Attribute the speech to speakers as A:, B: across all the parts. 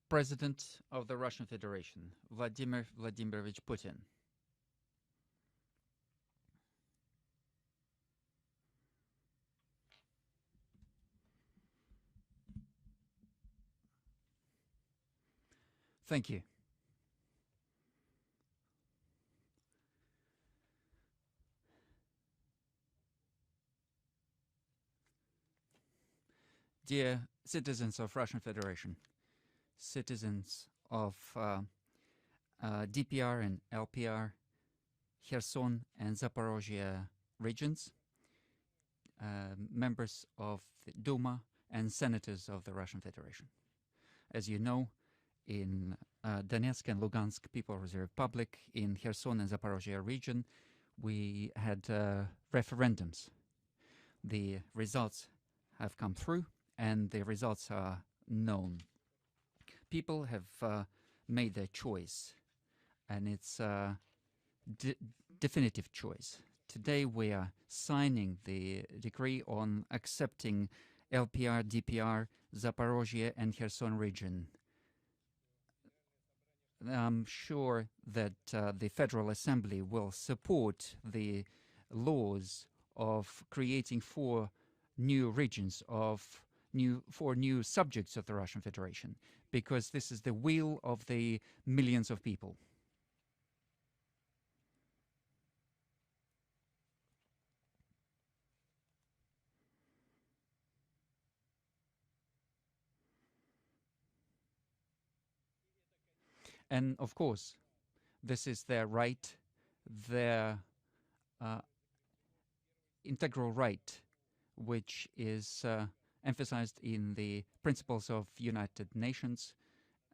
A: President of the Russian Federation, Vladimir Vladimirovich Putin. Thank you. Dear citizens of Russian Federation, citizens of DPR and LPR, Kherson and Zaporizhzhia regions, members of the Duma and senators of the Russian Federation. As you know, in Donetsk and Luhansk People's Republic, in Kherson and Zaporizhzhia region, we had referendums. The results have come through, and the results are known. People have made their choice, and it's a definitive choice. Today we are signing the decree on accepting LPR, DPR, Zaporizhzhia and Kherson region. I'm sure that the Federal Assembly will support the laws of creating 4 new regions of four new subjects of the Russian Federation, because this is the will of the millions of people. And of course, this is their right, their integral right, which is emphasized in the principles of United Nations.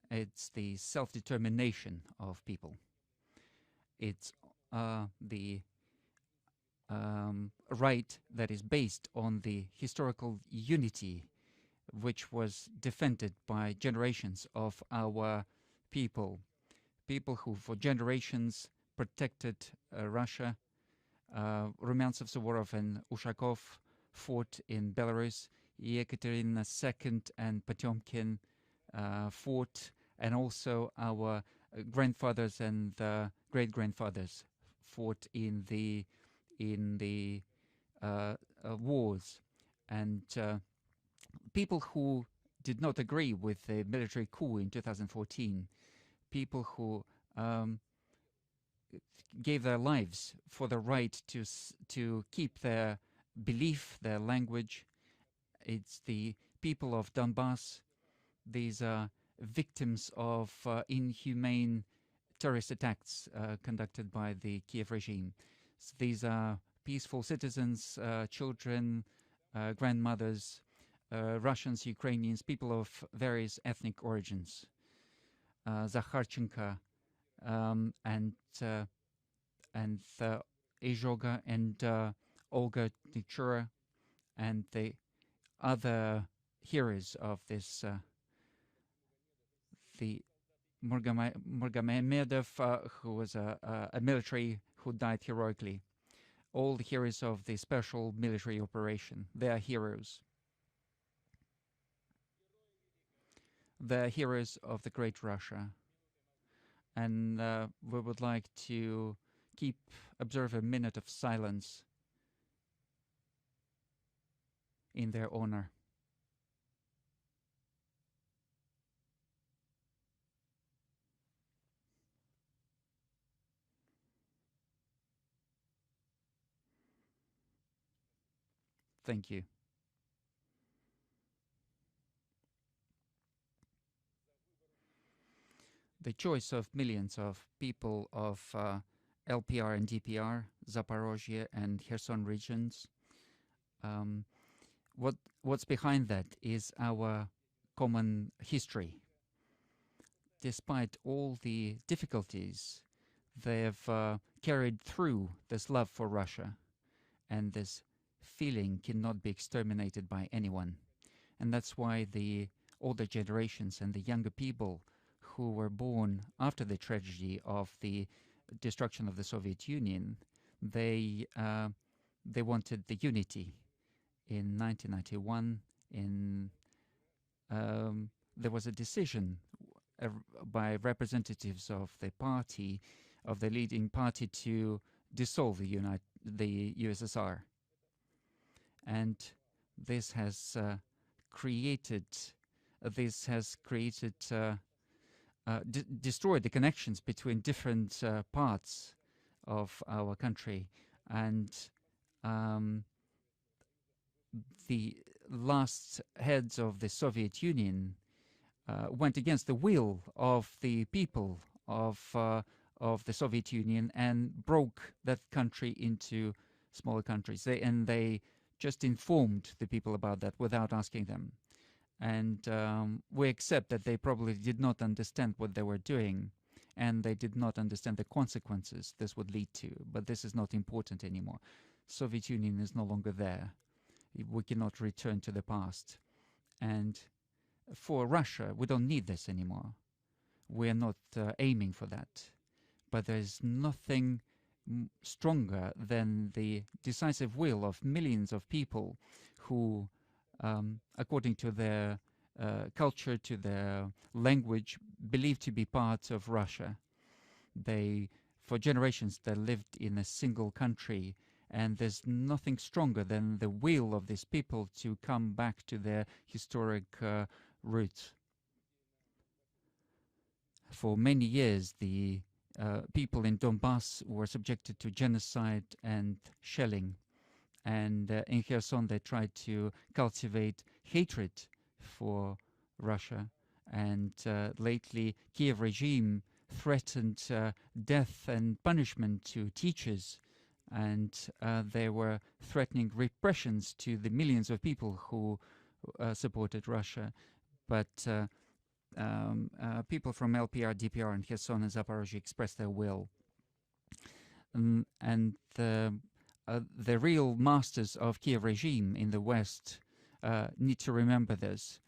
A: It's the self-determination of people. It's the right that is based on the historical unity which was defended by generations of our people who for generations protected Russia. Rumyantsov, Suvorov and Ushakov fought in Belarus. Yekaterina II and Potemkin fought, and also our grandfathers and great-grandfathers fought in the wars. And people who did not agree with the military coup in 2014, people who gave their lives for the right to keep their belief, their language. It's the people of Donbass. These are victims of inhumane terrorist attacks conducted by the Kiev regime. So these are peaceful citizens, children, grandmothers, Russians, Ukrainians, people of various ethnic origins. Zakharchenko and Izhoga and Olga Nichura and the other heroes of this, the Murgamedov, who was a military who died heroically. All the heroes of the special military operation, they are heroes. They're heroes of the Great Russia. And we would like to observe a minute of silence in their honor. Thank you. The choice of millions of people of LPR and DPR, Zaporizhzhia and Kherson regions, what's behind that is our common history. Despite all the difficulties, they have carried through this love for Russia, and this feeling cannot be exterminated by anyone. And that's why the older generations and the younger people who were born after the tragedy of the destruction of the Soviet Union, they wanted the unity. In 1991, there was a decision by representatives of the party, of the leading party, to dissolve the USSR. And this has created destroyed the connections between different parts of our country, and the last heads of the Soviet Union went against the will of the people of the Soviet Union and broke that country into smaller countries. They just informed the people about that without asking them. And we accept that they probably did not understand what they were doing, and they did not understand the consequences this would lead to. But this is not important anymore. Soviet Union is no longer there. We cannot return to the past. And for Russia, we don't need this anymore. We are not aiming for that. But there is nothing stronger than the decisive will of millions of people who, according to their culture, to their language, believe to be part of Russia. For generations, they lived in a single country, and there's nothing stronger than the will of these people to come back to their historic roots. For many years, the people in Donbass were subjected to genocide and shelling. And in Kherson, they tried to cultivate hatred for Russia. And lately, Kiev regime threatened death and punishment to teachers. And they were threatening repressions to the millions of people who supported Russia. But people from LPR, DPR, and Kherson and Zaporizhzhia expressed their will. And the real masters of Kiev regime in the West need to remember this.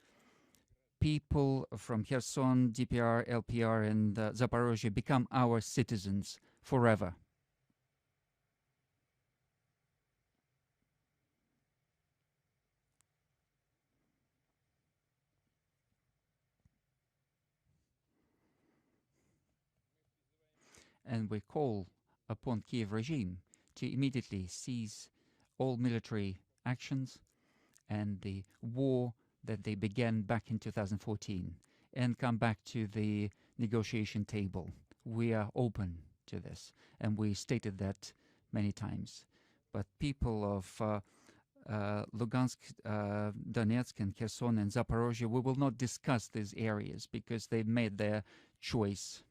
A: People from Kherson, DPR, LPR, and Zaporizhzhia become our citizens forever. And we call upon Kiev regime to immediately cease all military actions and the war that they began back in 2014 and come back to the negotiation table. We are open to this, and we stated that many times. But people of Luhansk, Donetsk, and Kherson and Zaporizhzhia, we will not discuss these areas because they've made their choice.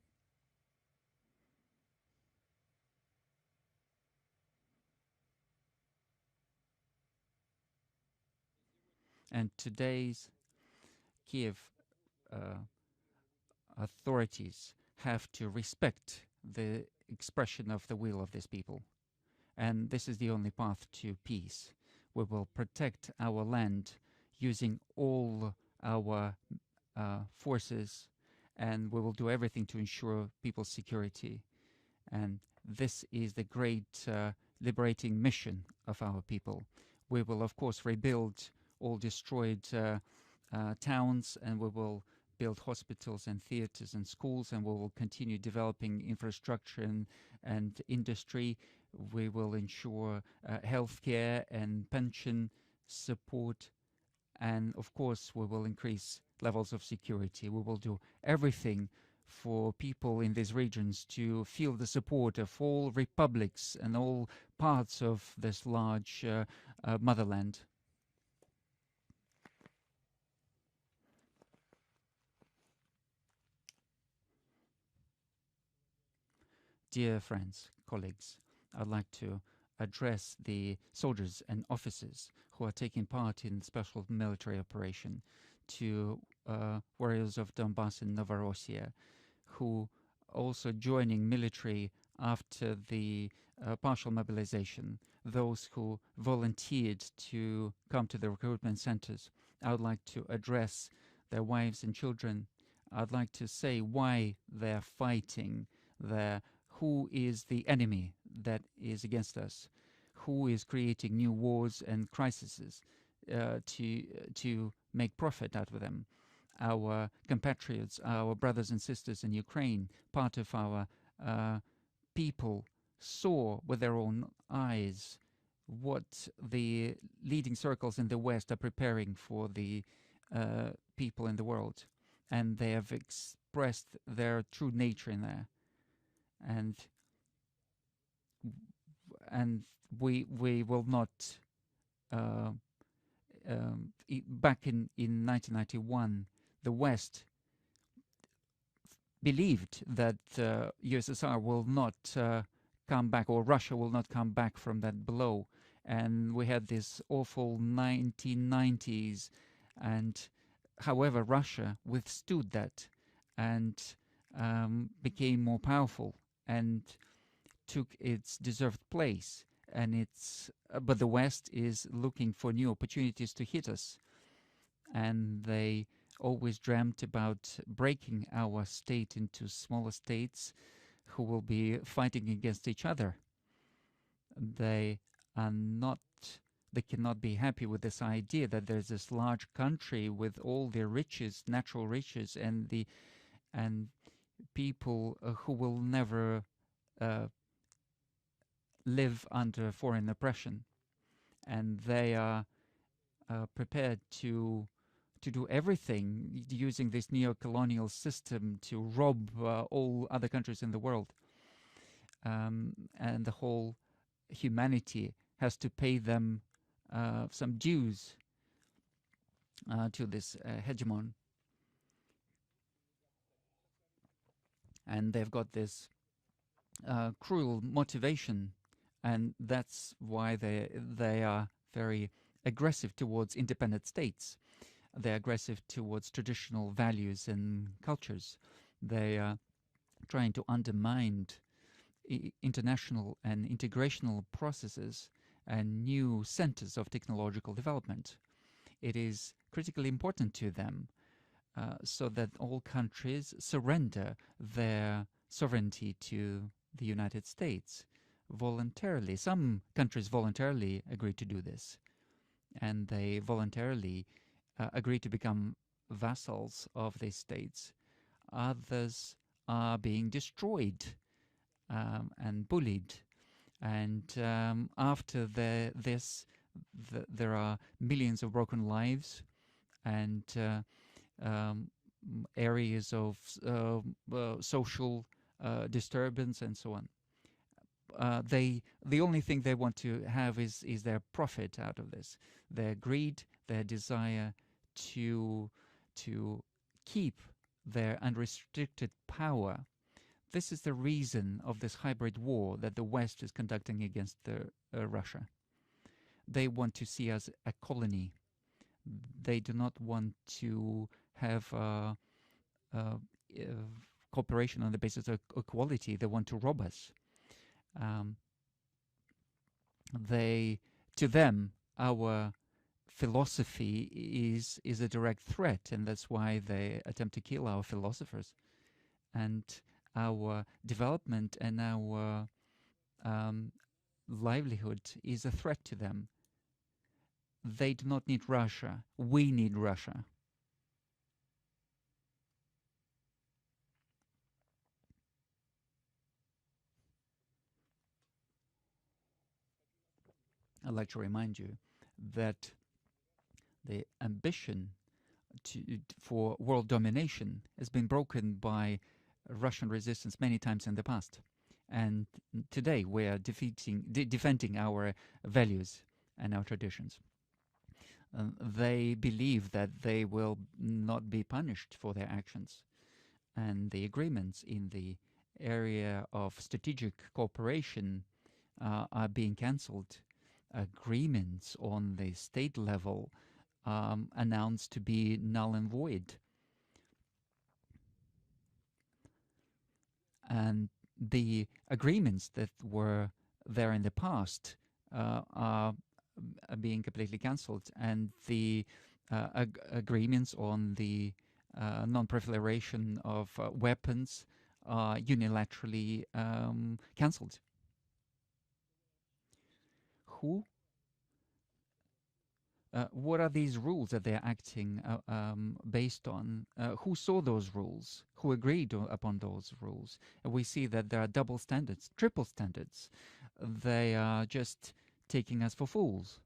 A: And today's Kiev authorities have to respect the expression of the will of these people. And this is the only path to peace. We will protect our land using all our forces, and we will do everything to ensure people's security. And this is the great liberating mission of our people. We will, of course, rebuild all destroyed towns, and we will build hospitals and theaters and schools, and we will continue developing infrastructure and industry. We will ensure healthcare and pension support, and of course we will increase levels of security. We will do everything for people in these regions to feel the support of all republics and all parts of this large motherland. Dear friends, colleagues, I'd like to address the soldiers and officers who are taking part in special military operation, to warriors of Donbass and Novorossiya, who also joining military after the partial mobilization, those who volunteered to come to the recruitment centers. I would like to address their wives and children. I'd like to say why they're fighting, who is the enemy that is against us, who is creating new wars and crises to make profit out of them. our compatriots, our brothers and sisters in Ukraine, part of our people, saw with their own eyes what the leading circles in the West are preparing for the people in the world, and they have expressed their true nature in there, and and we will not. Uh, Back in 1991, the West believed that USSR will not come back, or Russia will not come back from that blow. And we had this awful 1990s. And however, Russia withstood that and became more powerful and took its deserved place. And but the West is looking for new opportunities to hit us. And they always dreamt about breaking our state into smaller states who will be fighting against each other. They are not, they cannot be happy with this idea that there's this large country with all the riches, natural riches, and people who will never live under foreign oppression, and they are prepared to do everything using this neo-colonial system to rob all other countries in the world, and the whole humanity has to pay them some dues to this hegemon, and they've got this cruel motivation, and that's why they are very aggressive towards independent states. They're aggressive towards traditional values and cultures. They are trying to undermine international and integrational processes and new centers of technological development. It is critically important to them so that all countries surrender their sovereignty to the United States voluntarily. Some countries voluntarily agree to do this, and they voluntarily agree to become vassals of these states. Others are being destroyed and bullied. And after this, there are millions of broken lives and areas of social disturbance and so on. The only thing they want to have is their profit out of this, their greed, their desire to keep their unrestricted power. This is the reason of this hybrid war that the West is conducting against Russia. They want to see us a colony. They do not want to have cooperation on the basis of equality. They want to rob us. To them, our philosophy is a direct threat, and that's why they attempt to kill our philosophers. And our development and our livelihood is a threat to them. They do not need Russia. We need Russia. I'd like to remind you that the ambition for world domination has been broken by Russian resistance many times in the past. And today we are defending our values and our traditions. They believe that they will not be punished for their actions. And the agreements in the area of strategic cooperation are being cancelled. Agreements on the state level announced to be null and void. And the agreements that were there in the past are being completely cancelled, and the agreements on the non-proliferation of weapons are unilaterally cancelled. Who what are these rules that they're acting based on? Who saw those rules? Who agreed upon those rules? And we see that there are double standards, triple standards. They are just taking us for fools.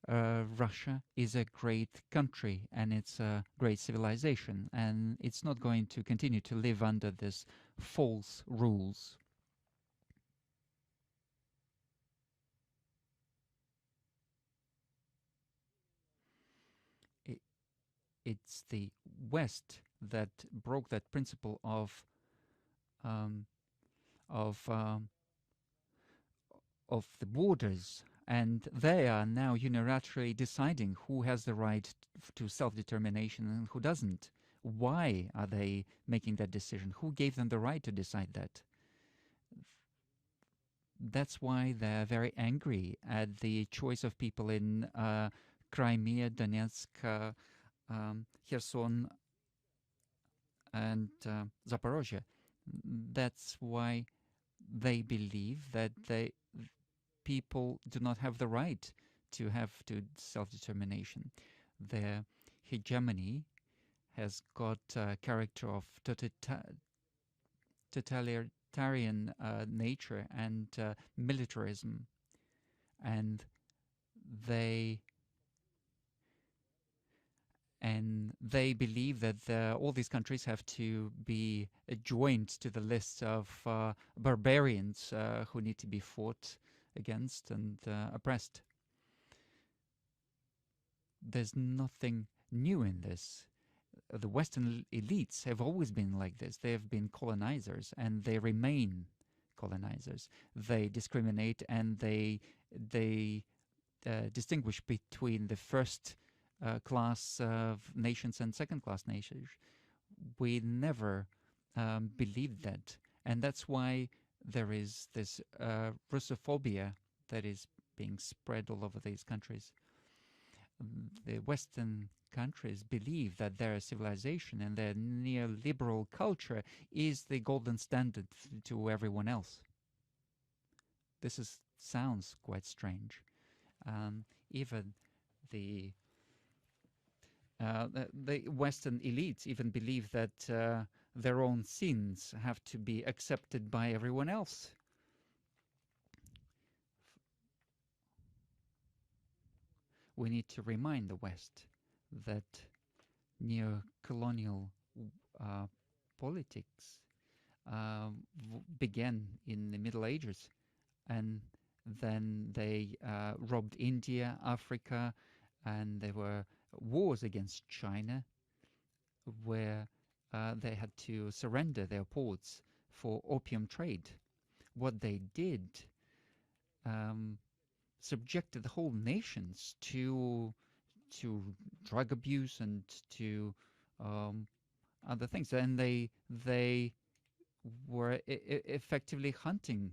A: Russia is a great country and it's a great civilization, and it's not going to continue to live under this false rules. It's the West that broke that principle um, of um, of the borders, and they are now unilaterally deciding who has the right to self-determination and who doesn't. Why are they making that decision? Who gave them the right to decide that? That's why they're very angry at the choice of people in Crimea, Donetsk, Kherson, and Zaporizhzhia. That's why they believe that people do not have the right to have to self-determination. Their hegemony has got a character of totalitarian nature and militarism, and they believe that all these countries have to be joined to the list of barbarians who need to be fought against and oppressed. There's nothing new in this. The Western elites have always been like this. They have been colonizers, and they remain colonizers. They discriminate, and they distinguish between the first class of nations and second class nations. We never believed that, and that's why there is this Russophobia that is being spread all over these countries. The Western countries believe that their civilization and their neoliberal culture is the golden standard to everyone else. This sounds quite strange. Even the Western elites even believe that their own sins have to be accepted by everyone else. We need to remind the West that neo-colonial politics began in the Middle Ages, and then they robbed India, Africa, and there were wars against China where they had to surrender their ports for opium trade. What they did subjected the whole nations to drug abuse and to other things, and they were effectively hunting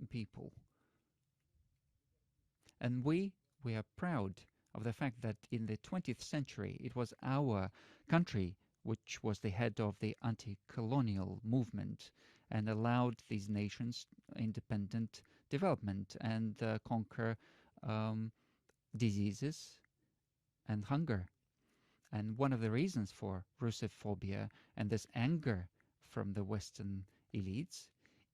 A: people. And we are proud of the fact that in the 20th century it was our country which was the head of the anti-colonial movement and allowed these nations independent development and conquer diseases and hunger. And one of the reasons for Russophobia and this anger from the Western elites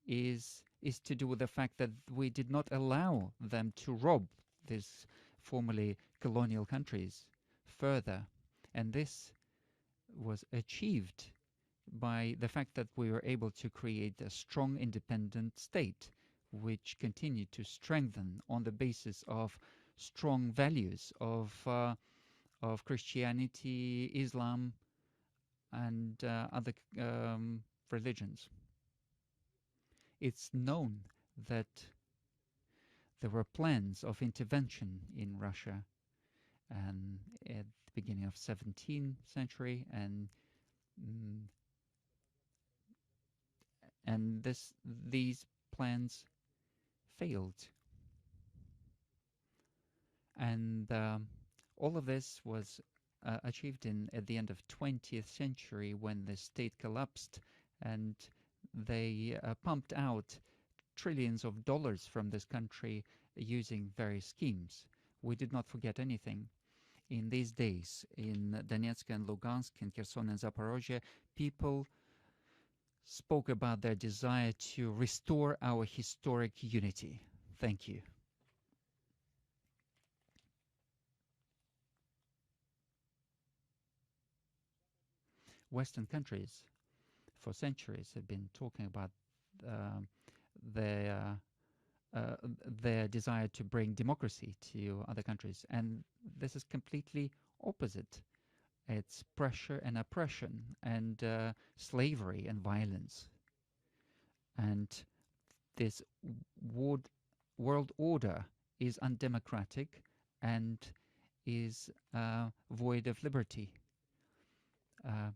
A: is to do with the fact that we did not allow them to rob these formerly colonial countries further. And this was achieved by the fact that we were able to create a strong independent state which continued to strengthen on the basis of strong values of Christianity, Islam, and other religions. It's known that there were plans of intervention in Russia and at the beginning of 17th century, and these plans failed. And all of this was achieved at the end of 20th century when the state collapsed, and they pumped out trillions of dollars from this country using various schemes. We did not forget anything. In these days, in Donetsk and Lugansk, in Kherson and Zaporizhzhia, people spoke about their desire to restore our historic unity. Thank you. Western countries for centuries have been talking about um, their their desire to bring democracy to other countries, and this is completely opposite. It's pressure and oppression and slavery and violence, and this world order is undemocratic and is void of liberty.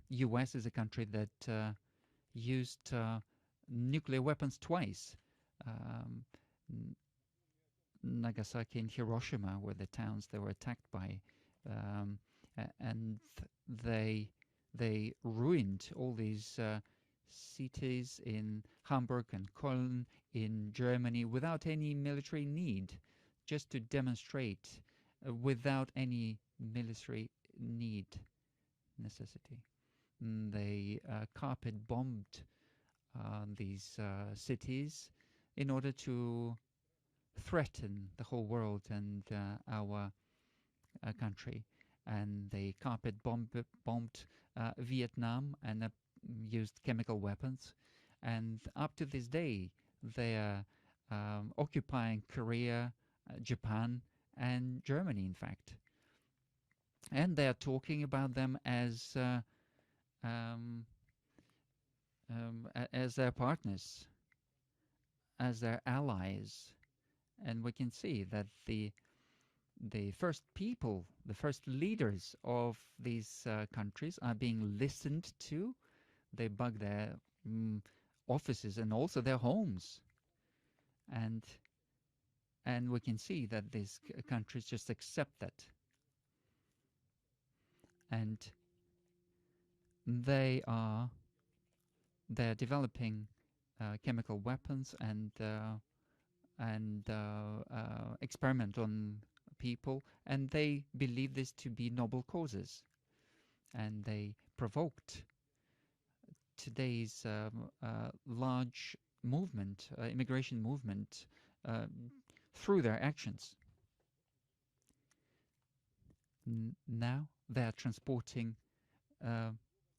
A: U.S. is a country that used nuclear weapons twice. Um, Nagasaki and Hiroshima were the towns that were attacked by, um, and they ruined all these cities in Hamburg and Cologne in Germany without any military need, just to demonstrate without any military need necessity. They carpet bombed these cities in order to threaten the whole world and our country. And they carpet bombed Vietnam and used chemical weapons. And up to this day, they are occupying Korea, Japan, and Germany, in fact. And they are talking about them um, as their partners, as their allies. And we can see that the first people, the first leaders of these countries are being listened to. They bug their offices and also their homes, and we can see that these countries just accept that, and they're developing chemical weapons and experiment on people, and they believe this to be noble causes, and they provoked today's large movement, immigration movement, through their actions. Now they are transporting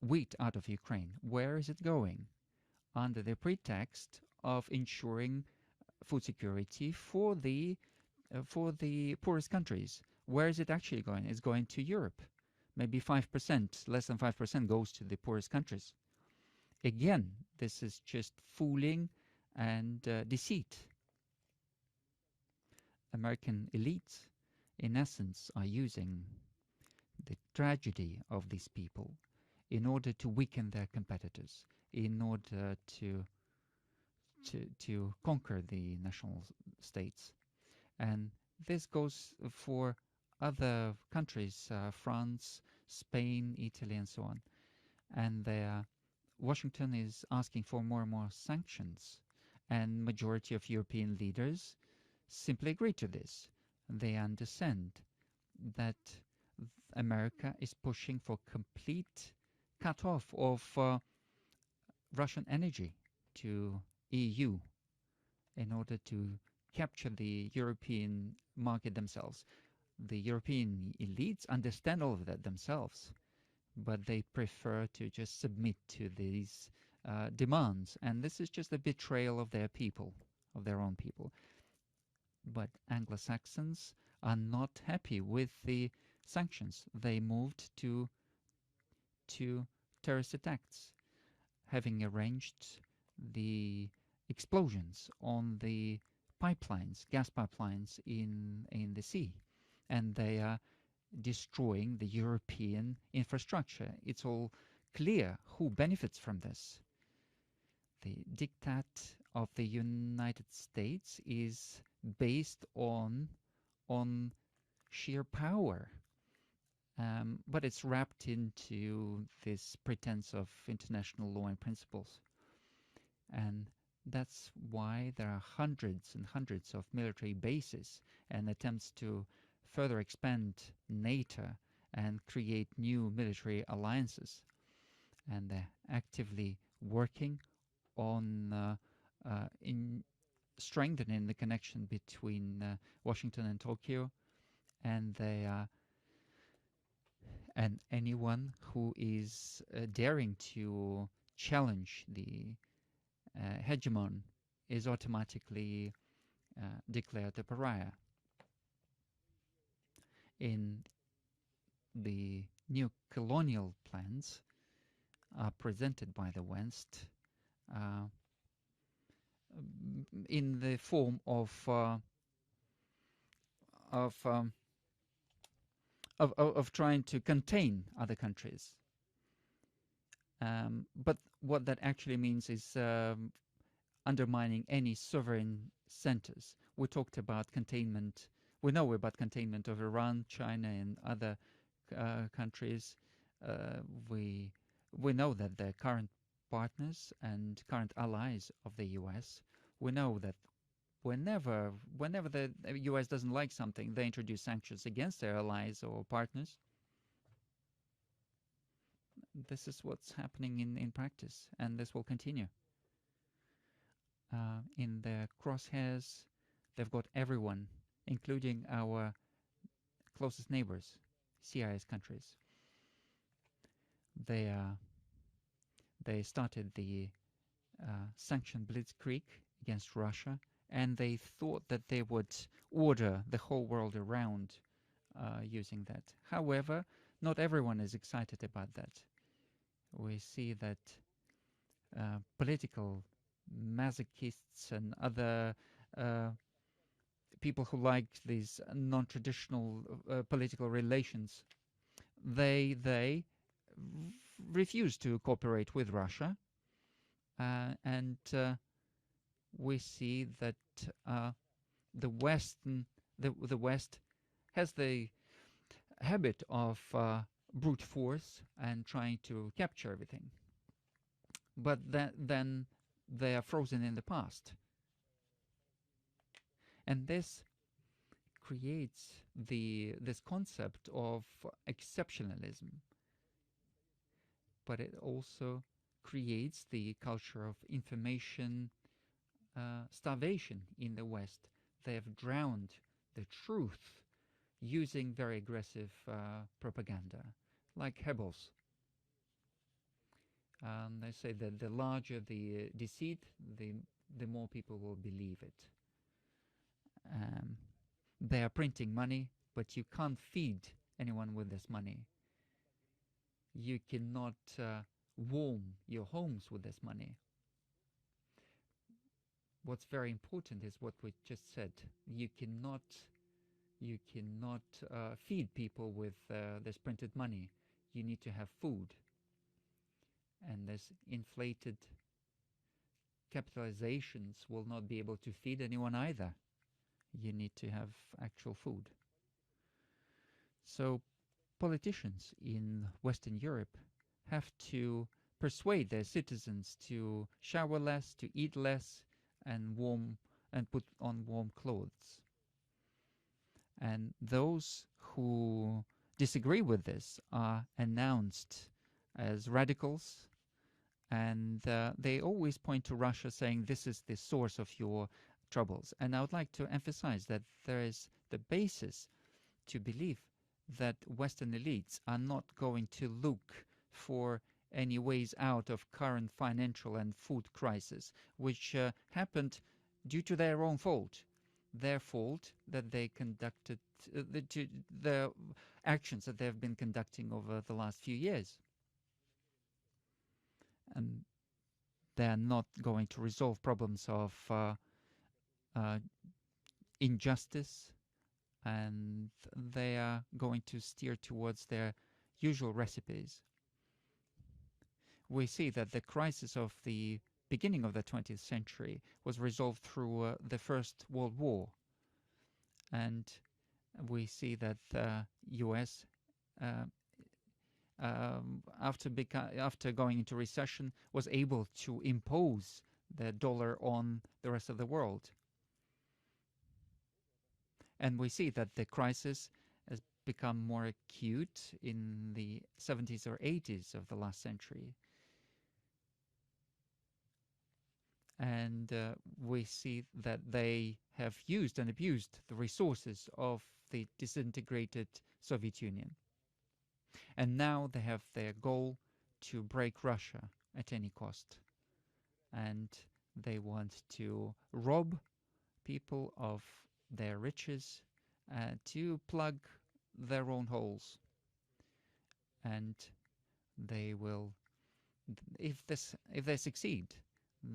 A: wheat out of Ukraine. Where is it going? Under the pretext of ensuring food security for the poorest countries. Where is it actually going? It's going to Europe. Maybe 5%, less than 5% goes to the poorest countries. Again, this is just fooling and deceit. American elites, in essence, are using the tragedy of these people in order to weaken their competitors, in order to conquer the national states. And this goes for other countries, France, Spain, Italy, and so on. And Washington is asking for more and more sanctions, and majority of European leaders simply agree to this. They understand that America is pushing for complete cut-off of Russian energy to EU in order to capture the European market themselves. The European elites understand all of that themselves, but they prefer to just submit to these demands, and this is just a betrayal of their people, of their own people. But Anglo-Saxons are not happy with the sanctions. They moved to terrorist attacks, having arranged the explosions on the pipelines, gas pipelines in the sea, and they are destroying the European infrastructure. It's all clear who benefits from this. The diktat of the United States is based on sheer power, but it's wrapped into this pretense of international law and principles. And that's why there are hundreds and hundreds of military bases and attempts to further expand NATO and create new military alliances. And they're actively working on in strengthening the connection between Washington and Tokyo, and they and anyone who is daring to challenge the hegemon is automatically declared a pariah. In the new colonial plans presented by the West in the form of trying to contain other countries. But what that actually means is undermining any sovereign centers. We talked about containment. We know about containment of Iran, China, and other countries. We know that the current partners and current allies of the U.S. We know that whenever the U.S. doesn't like something, they introduce sanctions against their allies or partners. This is what's happening in practice, and this will continue. In their crosshairs, they've got everyone, including our closest neighbors, CIS countries. They started the sanction blitzkrieg against Russia, and they thought that they would order the whole world around using that. However, not everyone is excited about that. We see that political masochists and other people who like these non-traditional political relations, they refuse to cooperate with Russia, and we see that the West has the habit of brute force and trying to capture everything. But then they are frozen in the past. And this creates this concept of exceptionalism. But it also creates the culture of information starvation in the West. They have drowned the truth using very aggressive propaganda, like Goebbels. They say that the larger the deceit, the more people will believe it. They are printing money, but you can't feed anyone with this money. You cannot warm your homes with this money. What's very important is what we just said. You cannot feed people with this printed money. You need to have food. And this inflated capitalizations will not be able to feed anyone either. You need to have actual food. So politicians in Western Europe have to persuade their citizens to shower less, to eat less, and put on warm clothes. And those who disagree with this are announced as radicals, and they always point to Russia, saying this is the source of your troubles. And I would like to emphasize that there is the basis to believe that Western elites are not going to look for any ways out of current financial and food crisis, which happened due to their own fault. Their fault that they conducted, the actions that they have been conducting over the last few years. And they are not going to resolve problems of injustice, and they are going to steer towards their usual recipes. We see that the crisis of the beginning of the 20th century was resolved through the First World War, and we see that U.S. After going into recession was able to impose the dollar on the rest of the world. And we see that the crisis become more acute in the 70s or 80s of the last century. And we see that they have used and abused the resources of the disintegrated Soviet Union. And now they have their goal to break Russia at any cost. And they want to rob people of their riches to plug their own holes. And they will, if they succeed,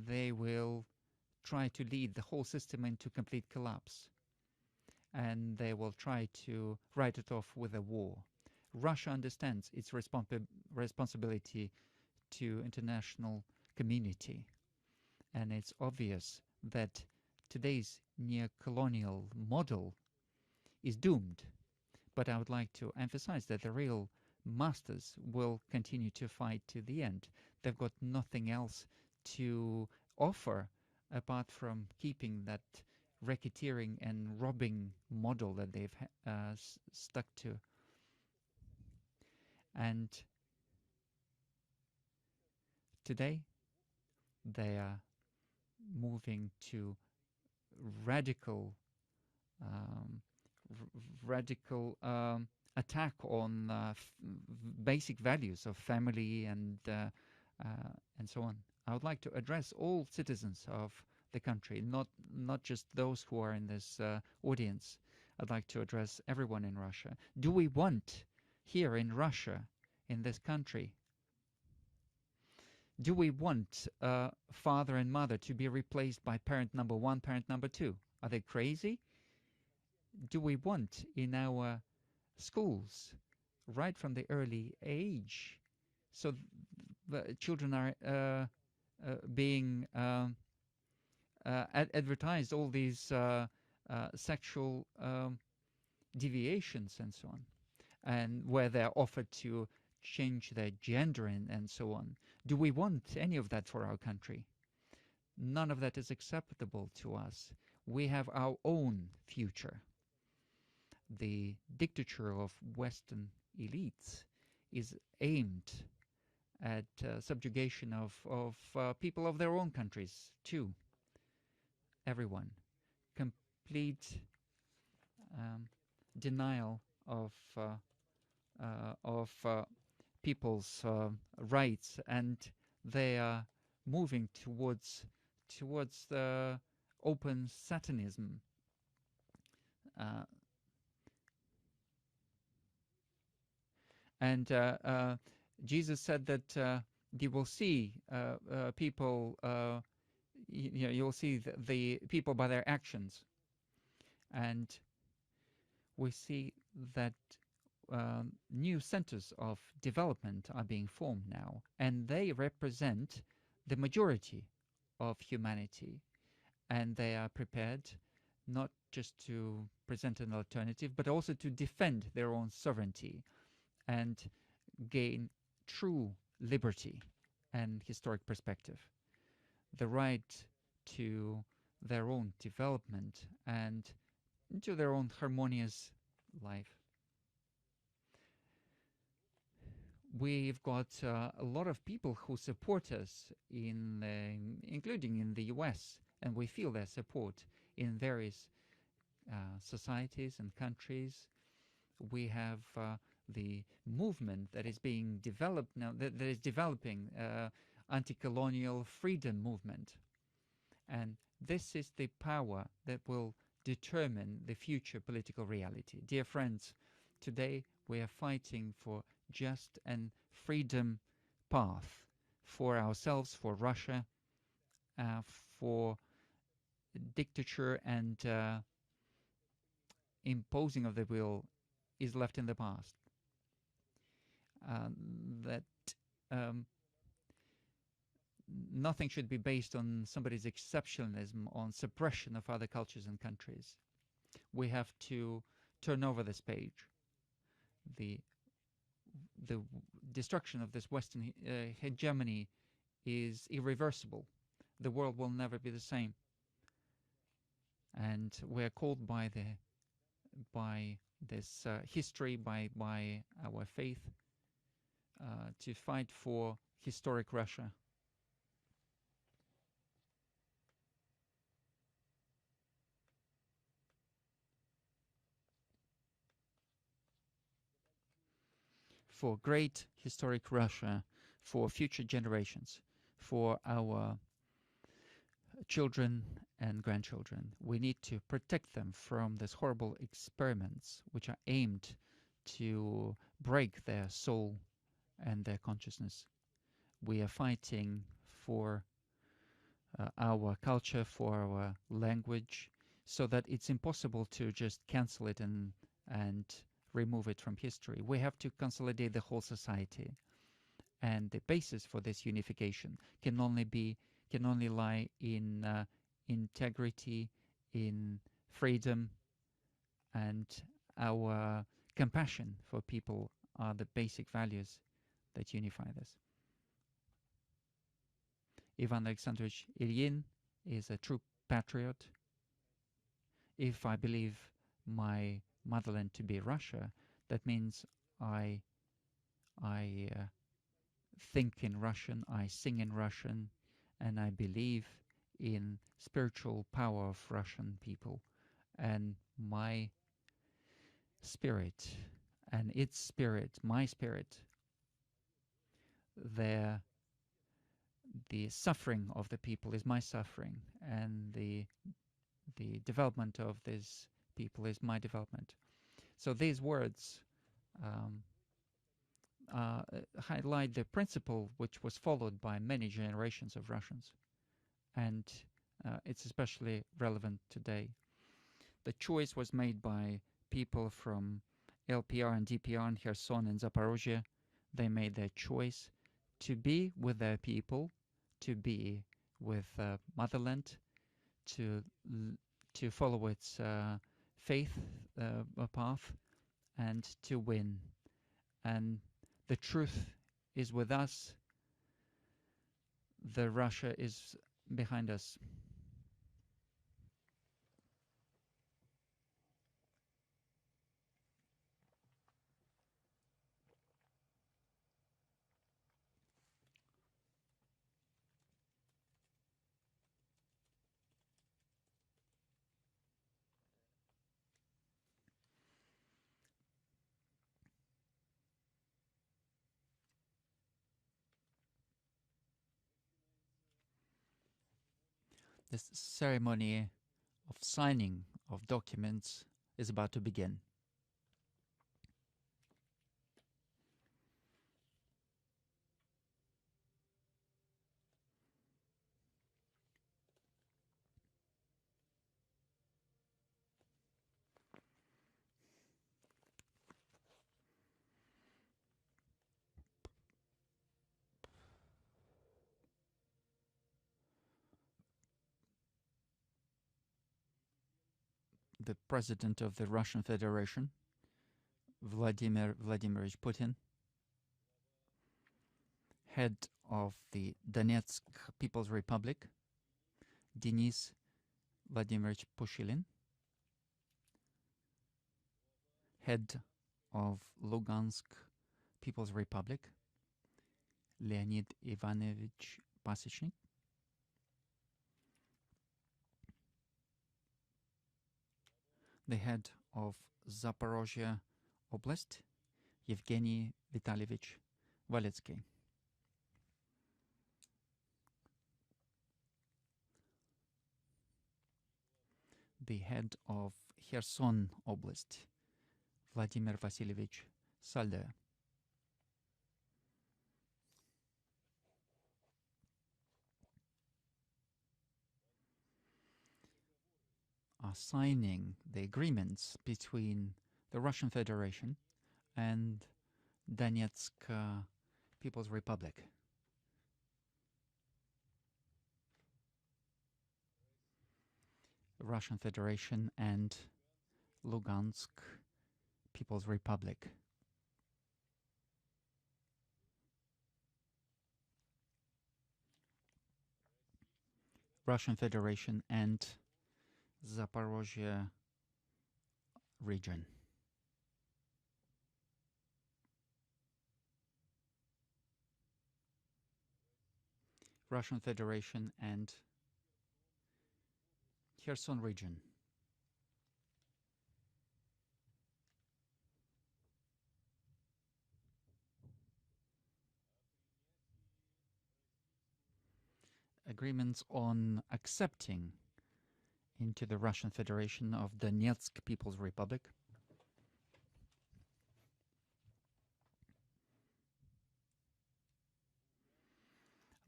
A: they will try to lead the whole system into complete collapse. And they will try to write it off with a war. Russia understands its responsibility to international community. And it's obvious that today's neo-colonial model is doomed. But I would like to emphasize that the real masters will continue to fight to the end. They've got nothing else to offer apart from keeping that racketeering and robbing model that they've stuck to. And today they are moving to radical attack on basic values of family and so on. I would like to address all citizens of the country, not just those who are in this audience. I'd like to address everyone in Russia. Do we want here in Russia, in this country, do we want father and mother to be replaced by parent number one, parent number two? Are they crazy? Do we want in our schools, right from the early age, so the children are being advertised all these sexual deviations and so on, and where they're offered to change their gender and so on? Do we want any of that for our country? None of that is acceptable to us. We have our own future. The dictature of Western elites is aimed at subjugation of people of their own countries too. Everyone. Complete denial of people's rights, and they are moving towards the open satanism. And Jesus said that you will see people, you'll see the people by their actions. And we see that new centers of development are being formed now, and they represent the majority of humanity. And they are prepared not just to present an alternative, but also to defend their own sovereignty and gain true liberty and historic perspective, the right to their own development and to their own harmonious life. We've got a lot of people who support us, including in the US, and we feel their support in various societies and countries. We have the movement that is being developed now, that is developing, anti-colonial freedom movement. And this is the power that will determine the future political reality. Dear friends, today we are fighting for just and freedom path for ourselves, for Russia, for dictature and imposing of the will is left in the past. That nothing should be based on somebody's exceptionalism, on suppression of other cultures and countries. We have to turn over this page. The destruction of this Western hegemony is irreversible. The world will never be the same. And we are called by this history by our faith, to fight for historic Russia. For great historic Russia, for future generations, for our children and grandchildren. We need to protect them from these horrible experiments which are aimed to break their soul and their consciousness. We are fighting for our culture, for our language, so that it's impossible to just cancel it and remove it from history. We have to consolidate the whole society. And the basis for this unification can only lie in integrity, in freedom, and our compassion for people are the basic values that unify this. Ivan Alexandrovich Ilyin is a true patriot. If I believe my motherland to be Russia, that means I think in Russian, I sing in Russian, and I believe in spiritual power of Russian people. And my spirit and its spirit, my spirit, the suffering of the people is my suffering, and the development of these people is my development. So these words highlight the principle which was followed by many generations of Russians, and it's especially relevant today. The choice was made by people from LPR and DPR in Kherson and Zaporizhzhia. They made their choice to be with their people, to be with motherland, to follow its faith path, and to win. And the truth is with us. The Russia is behind us. This ceremony of signing of documents is about to begin. The President of the Russian Federation, Vladimir Vladimirovich Putin, head of the Donetsk People's Republic, Denis Vladimirovich Pushilin, head of Luhansk People's Republic, Leonid Ivanovich Pasechnik, the head of Zaporizhzhia Oblast, Evgeny Vitalyevich Valetsky. The head of Kherson Oblast, Vladimir Vasilievich Salder. Are signing the agreements between the Russian Federation and Donetsk People's Republic. Russian Federation and Lugansk People's Republic. Russian Federation and Zaporizhzhia region. Russian Federation and Kherson region. Agreements on accepting into the Russian Federation of Donetsk People's Republic,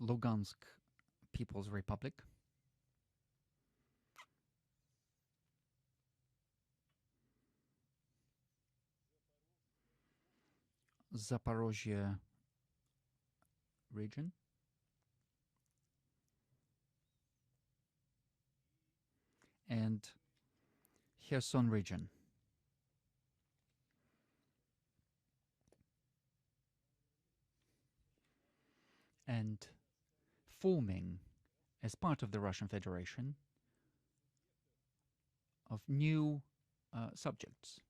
A: Luhansk People's Republic, Zaporizhzhia region, and Kherson region. And forming, as part of the Russian Federation, of new subjects.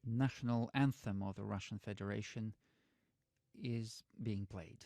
A: National anthem of the Russian Federation is being played.